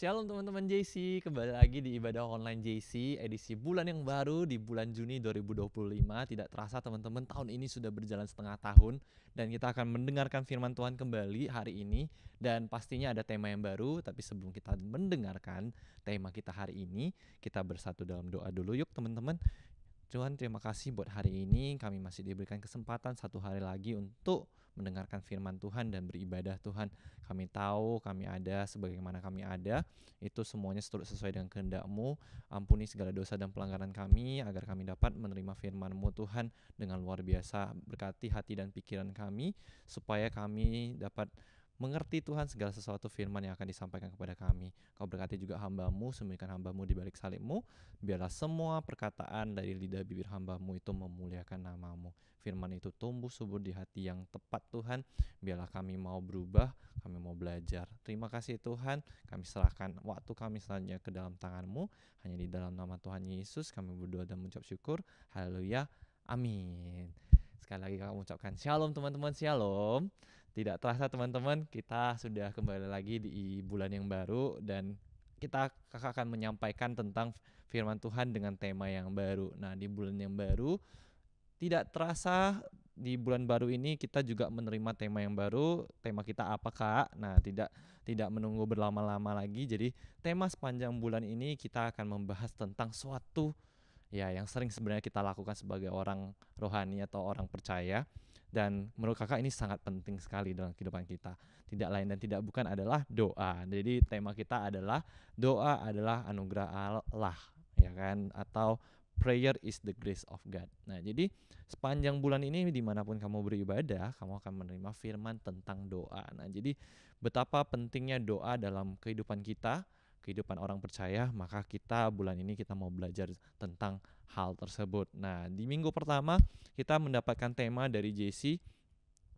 Shalom teman-teman JC, kembali lagi di Ibadah Online JC edisi bulan yang baru di bulan Juni 2025. Tidak terasa teman-teman, tahun ini sudah berjalan setengah tahun dan kita akan mendengarkan firman Tuhan kembali hari ini. Dan pastinya ada tema yang baru, tapi sebelum kita mendengarkan tema kita hari ini, kita bersatu dalam doa dulu yuk teman-teman. Tuhan, terima kasih buat hari ini, kami masih diberikan kesempatan satu hari lagi untuk mendengarkan firman Tuhan dan beribadah. Tuhan, kami tahu kami ada sebagaimana kami ada, itu semuanya sesuai dengan kehendak-Mu. Ampuni segala dosa dan pelanggaran kami, agar kami dapat menerima firman-Mu Tuhan dengan luar biasa. Berkati hati dan pikiran kami, supaya kami dapat mengerti Tuhan segala sesuatu firman yang akan disampaikan kepada kami. Kau berkati juga hamba-Mu, sembunyikan hamba-Mu di balik salib-Mu. Biarlah semua perkataan dari lidah bibir hamba-Mu itu memuliakan nama-Mu. Firman itu tumbuh subur di hati yang tepat Tuhan. Biarlah kami mau berubah, kami mau belajar. Terima kasih Tuhan, kami serahkan waktu kami selanjutnya ke dalam tangan-Mu. Hanya di dalam nama Tuhan Yesus kami berdoa dan mengucap syukur. Haleluya, amin. Sekali lagi kami ucapkan shalom teman-teman, shalom. Tidak terasa teman-teman, kita sudah kembali lagi di bulan yang baru, dan kakak akan menyampaikan tentang firman Tuhan dengan tema yang baru. Nah, di bulan yang baru, tidak terasa di bulan baru ini kita juga menerima tema yang baru. Tema kita apa, Kak? Nah, tidak menunggu berlama-lama lagi. Jadi tema sepanjang bulan ini kita akan membahas tentang suatu ya yang sering sebenarnya kita lakukan sebagai orang rohani atau orang percaya. Dan menurut kakak ini sangat penting sekali dalam kehidupan kita. Tidak lain dan tidak bukan adalah doa. Jadi tema kita adalah doa adalah anugerah Allah, ya kan? Atau prayer is the grace of God. Nah, jadi sepanjang bulan ini dimanapun kamu beribadah, kamu akan menerima firman tentang doa. Nah, jadi betapa pentingnya doa dalam kehidupan kita, kehidupan orang percaya. Maka kita bulan ini kita mau belajar tentang hal tersebut. Nah, di minggu pertama kita mendapatkan tema dari JC,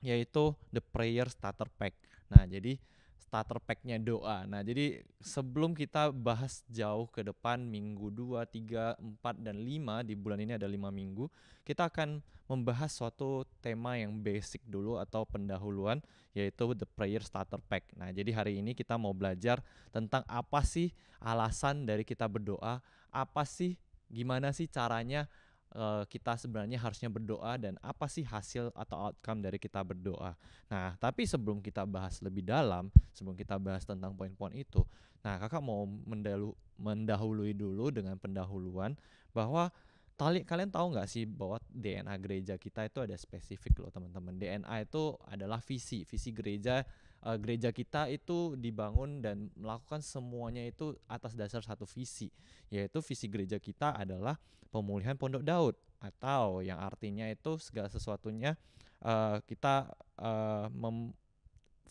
yaitu The Prayer Starter Pack. Nah, jadi starter pack-nya doa. Nah, jadi sebelum kita bahas jauh ke depan, minggu 2, 3, 4, dan 5, di bulan ini ada 5 minggu, kita akan membahas suatu tema yang basic dulu atau pendahuluan, yaitu The Prayer Starter Pack. Nah, jadi hari ini kita mau belajar tentang apa sih alasan dari kita berdoa, gimana sih caranya kita sebenarnya harusnya berdoa, dan apa sih hasil atau outcome dari kita berdoa. Nah, tapi sebelum kita bahas lebih dalam, sebelum kita bahas tentang poin-poin itu, nah kakak mau mendahului dulu dengan pendahuluan bahwa kalian tahu nggak sih bahwa DNA gereja kita itu ada spesifik loh teman-teman. DNA itu adalah visi gereja. Gereja kita itu dibangun dan melakukan semuanya itu atas dasar satu visi, yaitu visi gereja kita adalah pemulihan Pondok Daud, atau yang artinya itu segala sesuatunya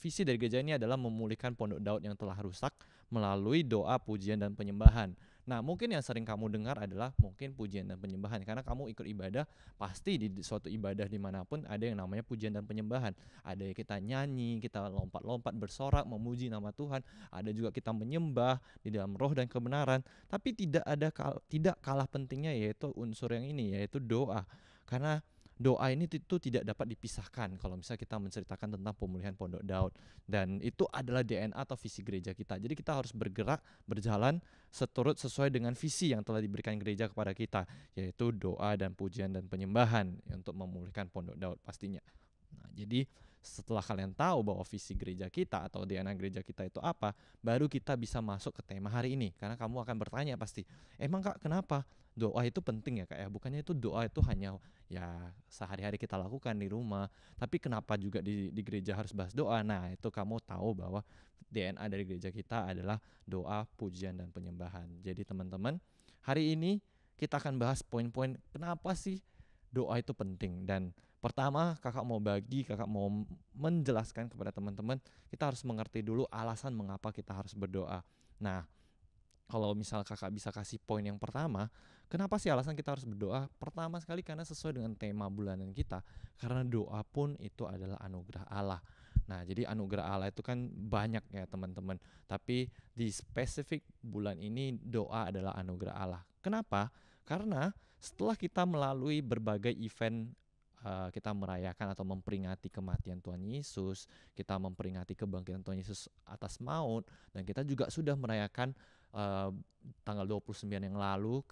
visi dari gereja ini adalah memulihkan Pondok Daud yang telah rusak melalui doa, pujian, dan penyembahan. Nah, mungkin yang sering kamu dengar adalah mungkin pujian dan penyembahan, karena kamu ikut ibadah, pasti di suatu ibadah dimanapun ada yang namanya pujian dan penyembahan. Ada yang kita nyanyi, kita lompat-lompat bersorak memuji nama Tuhan, ada juga kita menyembah di dalam roh dan kebenaran. Tapi tidak kalah pentingnya yaitu unsur yang ini, yaitu doa. Karena doa ini itu tidak dapat dipisahkan kalau misalnya kita menceritakan tentang pemulihan Pondok Daud, dan itu adalah DNA atau visi gereja kita. Jadi kita harus bergerak, berjalan sesuai dengan visi yang telah diberikan gereja kepada kita, yaitu doa dan pujian dan penyembahan untuk memulihkan Pondok Daud pastinya. Nah, jadi setelah kalian tahu bahwa visi gereja kita atau DNA gereja kita itu apa, baru kita bisa masuk ke tema hari ini. Karena kamu akan bertanya pasti, emang Kak, kenapa doa itu penting ya Kak ya? Bukannya itu doa itu hanya ya sehari-hari kita lakukan di rumah, tapi kenapa juga di gereja harus bahas doa? Nah, itu kamu tahu bahwa DNA dari gereja kita adalah doa, pujian, dan penyembahan. Jadi teman-teman, hari ini kita akan bahas poin-poin kenapa sih doa itu penting. Dan pertama, kakak mau menjelaskan kepada teman-teman, kita harus mengerti dulu alasan mengapa kita harus berdoa. Nah, kalau misal kakak bisa kasih poin yang pertama, kenapa sih alasan kita harus berdoa? Pertama sekali karena sesuai dengan tema bulanan kita, karena doa pun itu adalah anugerah Allah. Nah, jadi anugerah Allah itu kan banyak ya teman-teman, tapi di spesifik bulan ini doa adalah anugerah Allah. Kenapa? Karena setelah kita melalui berbagai event, kita merayakan atau memperingati kematian Tuhan Yesus, kita memperingati kebangkitan Tuhan Yesus atas maut, dan kita juga sudah merayakan tanggal 29 yang lalu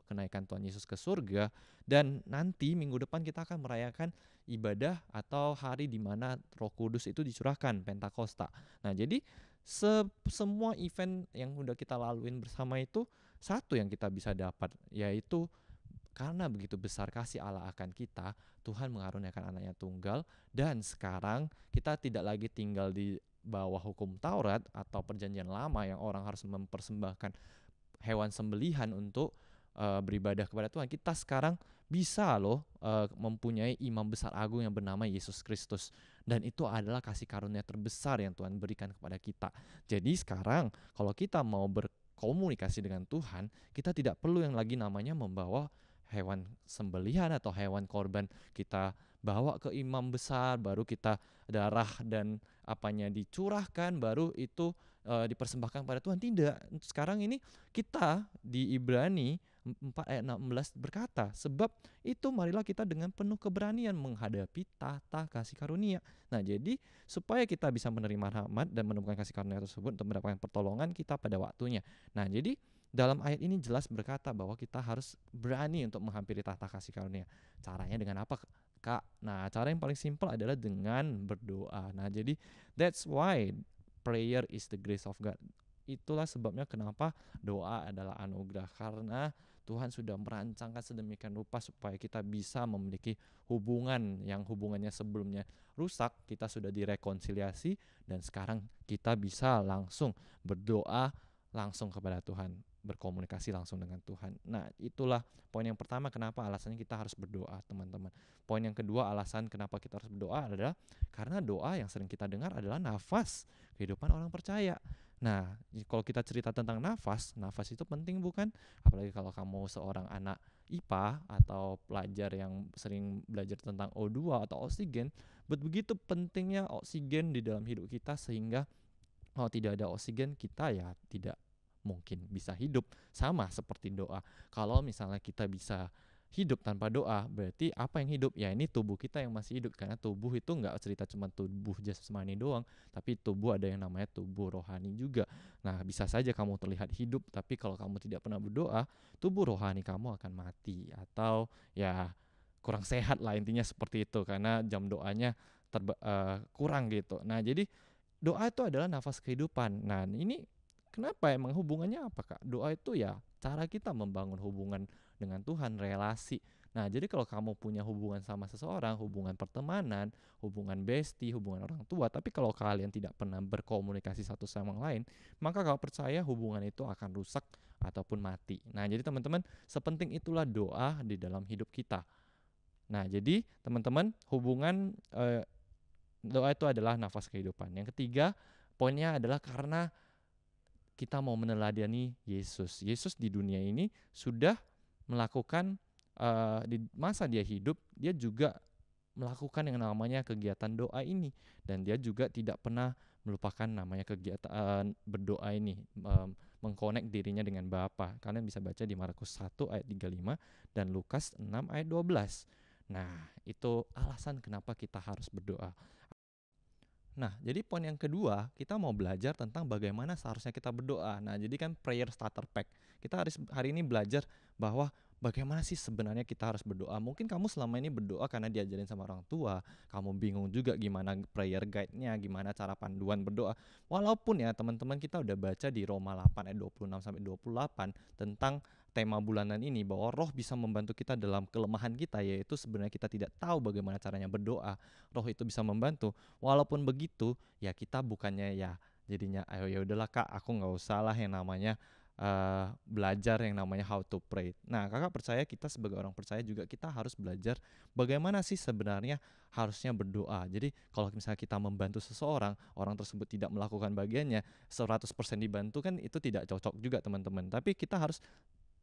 kenaikan Tuhan Yesus ke surga, dan nanti minggu depan kita akan merayakan ibadah atau hari di mana Roh Kudus itu dicurahkan, Pentakosta. Nah, jadi semua event yang udah kita laluin bersama itu, satu yang kita bisa dapat yaitu karena begitu besar kasih Allah akan kita, Tuhan mengaruniakan anaknya tunggal, dan sekarang kita tidak lagi tinggal di bawah hukum Taurat atau perjanjian lama yang orang harus mempersembahkan hewan sembelihan untuk beribadah kepada Tuhan. Kita sekarang bisa loh mempunyai imam besar agung yang bernama Yesus Kristus, dan itu adalah kasih karunia terbesar yang Tuhan berikan kepada kita. Jadi sekarang kalau kita mau berkomunikasi dengan Tuhan, kita tidak perlu yang lagi namanya membawa hewan sembelihan atau hewan korban. Kita bawa ke imam besar, baru kita darah dan apanya dicurahkan, baru itu dipersembahkan pada Tuhan. Tidak. Sekarang ini kita di Ibrani 4 ayat 16 berkata, sebab itu marilah kita dengan penuh keberanian menghadapi tahta kasih karunia. Nah, jadi supaya kita bisa menerima rahmat dan menemukan kasih karunia tersebut untuk mendapatkan pertolongan kita pada waktunya. Nah, jadi dalam ayat ini jelas berkata bahwa kita harus berani untuk menghampiri tahta kasih karunia. Caranya dengan apa, Kak? Nah, cara yang paling simpel adalah dengan berdoa. Nah, jadi that's why prayer is the grace of God. Itulah sebabnya kenapa doa adalah anugerah, karena Tuhan sudah merancangkan sedemikian rupa supaya kita bisa memiliki hubungan yang hubungannya sebelumnya rusak, kita sudah direkonsiliasi, dan sekarang kita bisa langsung berdoa langsung kepada Tuhan, berkomunikasi langsung dengan Tuhan. Nah, itulah poin yang pertama kenapa alasannya kita harus berdoa, teman-teman. Poin yang kedua alasan kenapa kita harus berdoa adalah karena doa yang sering kita dengar adalah nafas kehidupan orang percaya. Nah, kalau kita cerita tentang nafas itu penting bukan? Apalagi kalau kamu seorang anak IPA atau pelajar yang sering belajar tentang O2 atau oksigen, begitu pentingnya oksigen di dalam hidup kita, sehingga kalau tidak ada oksigen kita ya tidak mungkin bisa hidup. Sama seperti doa. Kalau misalnya kita bisa hidup tanpa doa, berarti apa yang hidup? Ya ini tubuh kita yang masih hidup, karena tubuh itu nggak cerita cuma tubuh jasmani doang, tapi tubuh ada yang namanya tubuh rohani juga. Nah, bisa saja kamu terlihat hidup, tapi kalau kamu tidak pernah berdoa, tubuh rohani kamu akan mati atau ya kurang sehat lah, intinya seperti itu, karena jam doanya kurang gitu. Nah, jadi doa itu adalah nafas kehidupan. Nah, ini kenapa, emang hubungannya apa, Kak? Doa itu ya cara kita membangun hubungan dengan Tuhan, relasi. Nah, jadi kalau kamu punya hubungan sama seseorang, hubungan pertemanan, hubungan bestie, hubungan orang tua, tapi kalau kalian tidak pernah berkomunikasi satu sama lain, maka kalau percaya hubungan itu akan rusak ataupun mati. Nah, jadi teman-teman, sepenting itulah doa di dalam hidup kita. Nah, jadi teman-teman, hubungan doa itu adalah nafas kehidupan. Yang ketiga, poinnya adalah karena kita mau meneladani Yesus. Yesus di dunia ini sudah melakukan di masa dia hidup, dia juga melakukan yang namanya kegiatan doa ini, dan dia juga tidak pernah melupakan namanya kegiatan berdoa ini, mengkonek dirinya dengan Bapa. Kalian bisa baca di Markus 1 ayat 35 dan Lukas 6 ayat 12. Nah, itu alasan kenapa kita harus berdoa. Nah, jadi poin yang kedua, kita mau belajar tentang bagaimana seharusnya kita berdoa. Nah, jadi kan prayer starter pack. Kita hari ini belajar bahwa bagaimana sih sebenarnya kita harus berdoa. Mungkin kamu selama ini berdoa karena diajarin sama orang tua, kamu bingung juga gimana prayer guide-nya, gimana cara panduan berdoa. Walaupun ya teman-teman, kita udah baca di Roma 8 ayat 26 sampai 28 tentang tema bulanan ini, bahwa Roh bisa membantu kita dalam kelemahan kita, yaitu sebenarnya kita tidak tahu bagaimana caranya berdoa. Roh itu bisa membantu. Walaupun begitu, ya kita bukannya ya jadinya ayo ya udahlah Kak, aku nggak usah lah yang namanya belajar yang namanya how to pray. Nah, kakak percaya kita sebagai orang percaya juga kita harus belajar bagaimana sih sebenarnya harusnya berdoa. Jadi kalau misalnya kita membantu seseorang, orang tersebut tidak melakukan bagiannya 100% dibantu, kan itu tidak cocok juga teman-teman. Tapi kita harus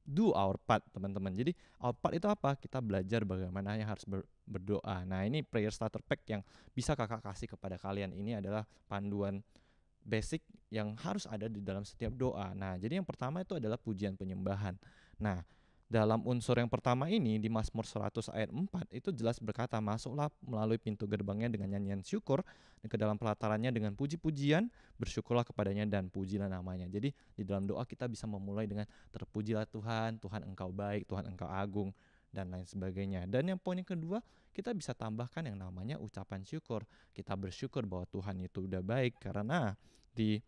do our part, teman-teman. Jadi our part itu apa? Kita belajar bagaimana yang harus berdoa. Nah, ini prayer starter pack yang bisa kakak kasih kepada kalian. Ini adalah panduan basic yang harus ada di dalam setiap doa. Nah, jadi yang pertama itu adalah pujian penyembahan. Nah, dalam unsur yang pertama ini di Mazmur 100 ayat 4 itu jelas berkata, masuklah melalui pintu gerbangnya dengan nyanyian syukur, dan ke dalam pelatarannya dengan puji-pujian, bersyukurlah kepadanya dan pujilah namanya. Jadi di dalam doa kita bisa memulai dengan terpujilah Tuhan, Tuhan engkau baik, Tuhan engkau agung, dan lain sebagainya. Dan yang poin yang kedua, kita bisa tambahkan yang namanya ucapan syukur. Kita bersyukur bahwa Tuhan itu udah baik, karena di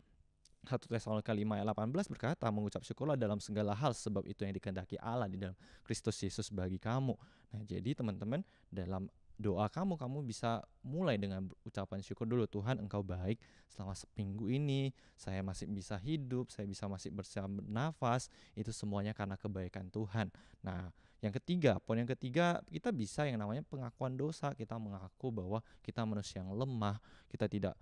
1 Tesalonika 5 ayat 18 berkata, mengucap syukurlah dalam segala hal sebab itu yang dikehendaki Allah di dalam Kristus Yesus bagi kamu. Nah, jadi teman-teman, dalam doa kamu bisa mulai dengan ucapan syukur dulu. Tuhan, Engkau baik selama seminggu ini, saya masih bisa hidup, saya masih bisa bernafas, itu semuanya karena kebaikan Tuhan. Nah, poin yang ketiga, kita bisa yang namanya pengakuan dosa. Kita mengaku bahwa kita manusia yang lemah, kita tidak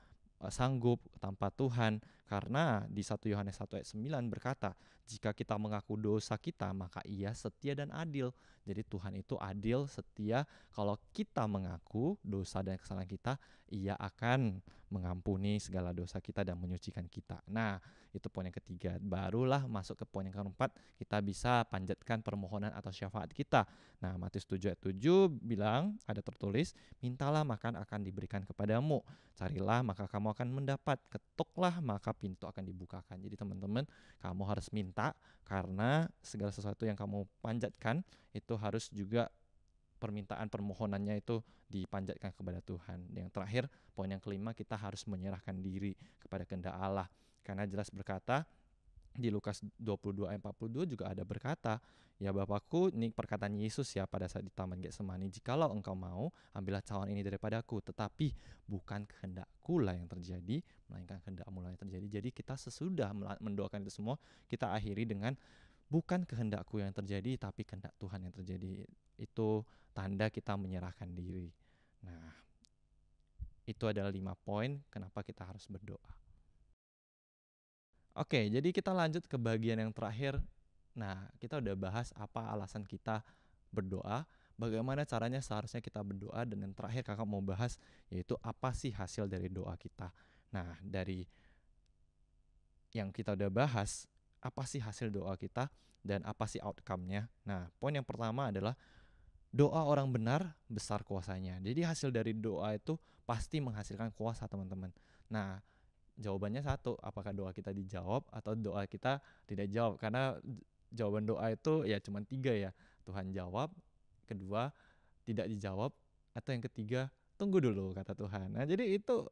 sanggup tanpa Tuhan, karena di 1 Yohanes 1 ayat 9 berkata, jika kita mengaku dosa kita, maka Ia setia dan adil. Jadi Tuhan itu adil, setia. Kalau kita mengaku dosa dan kesalahan kita, Ia akan mengampuni segala dosa kita dan menyucikan kita. Nah, itu poin yang ketiga. Barulah masuk ke poin yang keempat, kita bisa panjatkan permohonan atau syafaat kita. Nah, Matius 7 ayat 7 bilang, ada tertulis, mintalah maka akan diberikan kepadamu, carilah maka kamu akan mendapat, ketuklah maka pintu akan dibukakan. Jadi teman-teman, kamu harus minta, karena segala sesuatu yang kamu panjatkan itu harus juga permintaan permohonannya itu dipanjatkan kepada Tuhan. Yang terakhir, poin yang kelima, kita harus menyerahkan diri kepada kehendak Allah. Karena jelas berkata di Lukas 22 ayat 42 juga ada berkata, ya Bapakku, ini perkataan Yesus ya pada saat di Taman Getsemani, jikalau engkau mau, ambillah cawan ini daripadaku, tetapi bukan kehendakku lah yang terjadi, melainkan kehendakmu lah yang terjadi. Jadi kita sesudah mendoakan itu semua, kita akhiri dengan bukan kehendakku yang terjadi, tapi kehendak Tuhan yang terjadi. Itu tanda kita menyerahkan diri. Nah, itu adalah 5 poin kenapa kita harus berdoa. Oke, jadi kita lanjut ke bagian yang terakhir. Nah, kita udah bahas apa alasan kita berdoa, bagaimana caranya seharusnya kita berdoa, dan yang terakhir kakak mau bahas yaitu apa sih hasil dari doa kita. Nah, dari yang kita udah bahas, apa sih hasil doa kita dan apa sih outcome-nya. Nah, poin yang pertama adalah doa orang benar besar kuasanya. Jadi hasil dari doa itu pasti menghasilkan kuasa, teman-teman. Nah, jawabannya satu, apakah doa kita dijawab atau doa kita tidak jawab. Karena jawaban doa itu ya cuma 3 ya. Tuhan jawab, kedua tidak dijawab, atau yang ketiga tunggu dulu kata Tuhan. Nah, jadi itu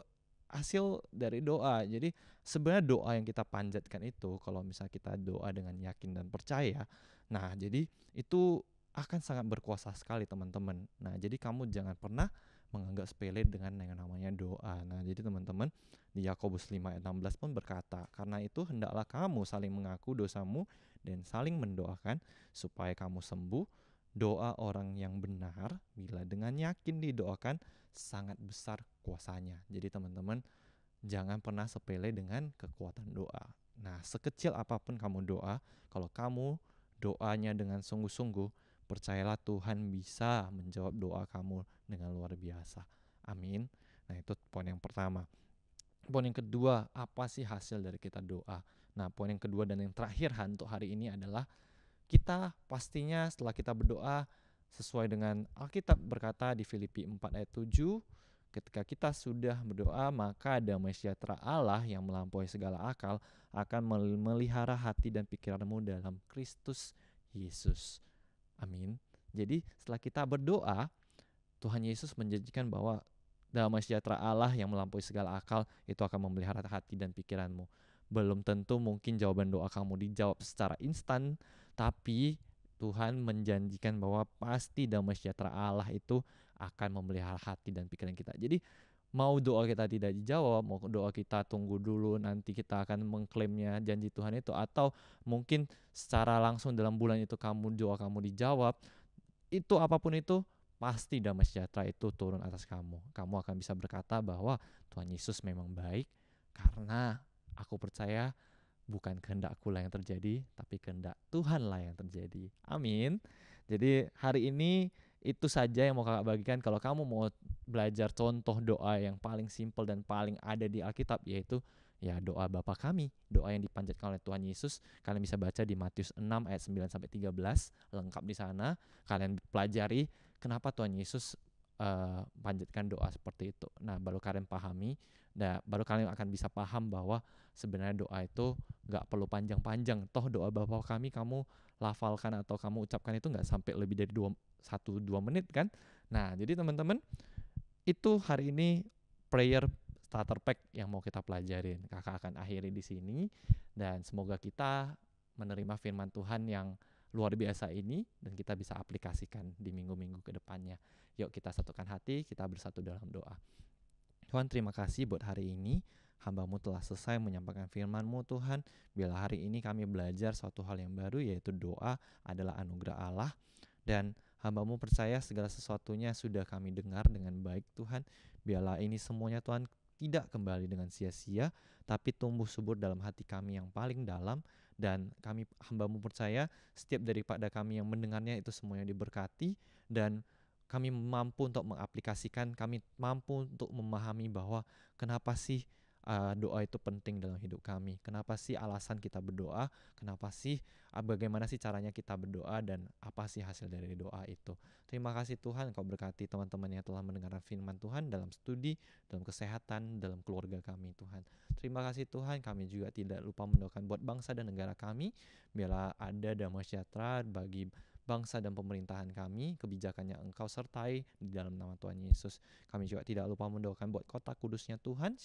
hasil dari doa. Jadi sebenarnya doa yang kita panjatkan itu, kalau misalnya kita doa dengan yakin dan percaya, nah jadi itu akan sangat berkuasa sekali, teman-teman. Nah, jadi kamu jangan pernah menganggap sepele dengan yang namanya doa. Nah, jadi teman-teman, di Yakobus 5 ayat 16 pun berkata, karena itu hendaklah kamu saling mengaku dosamu dan saling mendoakan supaya kamu sembuh. Doa orang yang benar bila dengan yakin didoakan sangat besar kuasanya. Jadi teman-teman, jangan pernah sepele dengan kekuatan doa. Nah, sekecil apapun kamu doa, kalau kamu doanya dengan sungguh-sungguh, percayalah Tuhan bisa menjawab doa kamu dengan luar biasa. Amin. Nah, itu poin yang pertama. Poin yang kedua, apa sih hasil dari kita doa? Nah, poin yang kedua dan yang terakhir untuk hari ini adalah kita pastinya setelah kita berdoa sesuai dengan Alkitab berkata di Filipi 4 ayat 7, ketika kita sudah berdoa, maka damai sejahtera Allah yang melampaui segala akal akan melihara hati dan pikiranmu dalam Kristus Yesus. Amin. Jadi setelah kita berdoa, Tuhan Yesus menjanjikan bahwa damai sejahtera Allah yang melampaui segala akal itu akan memelihara hati dan pikiranmu. Belum tentu mungkin jawaban doa kamu dijawab secara instan, tapi Tuhan menjanjikan bahwa pasti damai sejahtera Allah itu akan memelihara hati dan pikiran kita. Jadi mau doa kita tidak dijawab, mau doa kita tunggu dulu nanti kita akan mengklaimnya janji Tuhan itu, atau mungkin secara langsung dalam bulan itu doa kamu dijawab, itu apapun itu pasti damai sejahtera itu turun atas kamu. Kamu akan bisa berkata bahwa Tuhan Yesus memang baik, karena aku percaya bukan kehendakku lah yang terjadi, tapi kehendak Tuhan lah yang terjadi. Amin. Jadi hari ini itu saja yang mau kakak bagikan. Kalau kamu mau belajar contoh doa yang paling simpel dan paling ada di Alkitab, yaitu ya doa Bapa kami, doa yang dipanjatkan oleh Tuhan Yesus. Kalian bisa baca di Matius 6 ayat 9-13, lengkap di sana. Kalian pelajari kenapa Tuhan Yesus panjatkan doa seperti itu. Nah, baru kalian pahami, baru kalian akan bisa paham bahwa sebenarnya doa itu gak perlu panjang-panjang. Toh doa Bapa kami kamu lafalkan atau kamu ucapkan itu gak sampai lebih dari 1-2 menit kan. Nah, jadi teman-teman, itu hari ini prayer starter pack yang mau kita pelajarin. Kakak akan akhiri di sini dan semoga kita menerima firman Tuhan yang luar biasa ini dan kita bisa aplikasikan di minggu-minggu ke depannya. Yuk kita satukan hati, kita bersatu dalam doa. Tuhan, terima kasih buat hari ini. Hamba-Mu telah selesai menyampaikan firman-Mu, Tuhan. Bila hari ini kami belajar suatu hal yang baru, yaitu doa adalah anugerah Allah. Dan hamba-Mu percaya segala sesuatunya sudah kami dengar dengan baik, Tuhan. Biarlah ini semuanya, Tuhan, tidak kembali dengan sia-sia, tapi tumbuh subur dalam hati kami yang paling dalam. Dan kami hamba-Mu percaya setiap daripada kami yang mendengarnya itu semuanya diberkati. Dan kami mampu untuk mengaplikasikan, kami mampu untuk memahami bahwa kenapa sih doa itu penting dalam hidup kami. Kenapa sih alasan kita berdoa? Kenapa sih bagaimana sih caranya kita berdoa dan apa sih hasil dari doa itu? Terima kasih Tuhan, Engkau berkati teman-teman yang telah mendengarkan firman Tuhan dalam studi, dalam kesehatan, dalam keluarga kami Tuhan. Terima kasih Tuhan, kami juga tidak lupa mendoakan buat bangsa dan negara kami. Biarlah ada damai sejahtera bagi bangsa dan pemerintahan kami, kebijakannya Engkau sertai di dalam nama Tuhan Yesus. Kami juga tidak lupa mendoakan buat kota kudusnya Tuhan,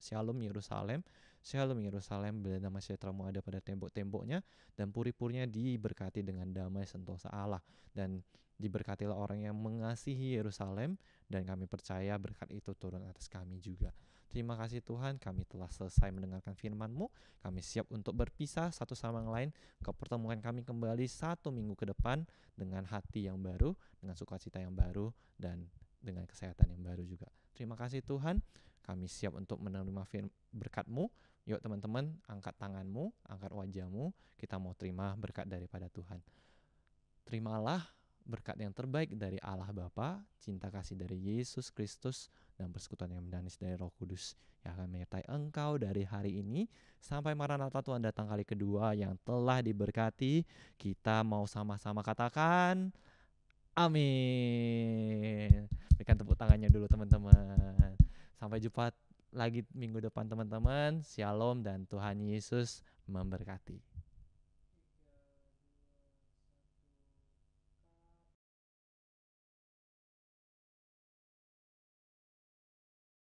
Shalom Yerusalem. Shalom Yerusalem, bila damai sejahtera-Mu ada pada tembok-temboknya dan puri-purinya diberkati dengan damai sentosa Allah. Dan diberkatilah orang yang mengasihi Yerusalem dan kami percaya berkat itu turun atas kami juga. Terima kasih Tuhan, kami telah selesai mendengarkan firman-Mu. Kami siap untuk berpisah satu sama yang lain. Engkau pertemukan kami kembali 1 minggu ke depan dengan hati yang baru, dengan sukacita yang baru, dan dengan kesehatan yang baru juga. Terima kasih Tuhan, kami siap untuk menerima berkat-Mu. Yuk teman-teman, angkat tanganmu, angkat wajahmu, kita mau terima berkat daripada Tuhan. Terimalah berkat yang terbaik dari Allah Bapa, cinta kasih dari Yesus Kristus, dan persekutuan yang manis dari Roh Kudus yang akan menyertai engkau dari hari ini sampai Maranatha Tuhan datang kali kedua yang telah diberkati. Kita mau sama-sama katakan amin. Berikan tepuk tangannya dulu teman-teman. Sampai jumpa lagi minggu depan teman-teman. Shalom dan Tuhan Yesus memberkati.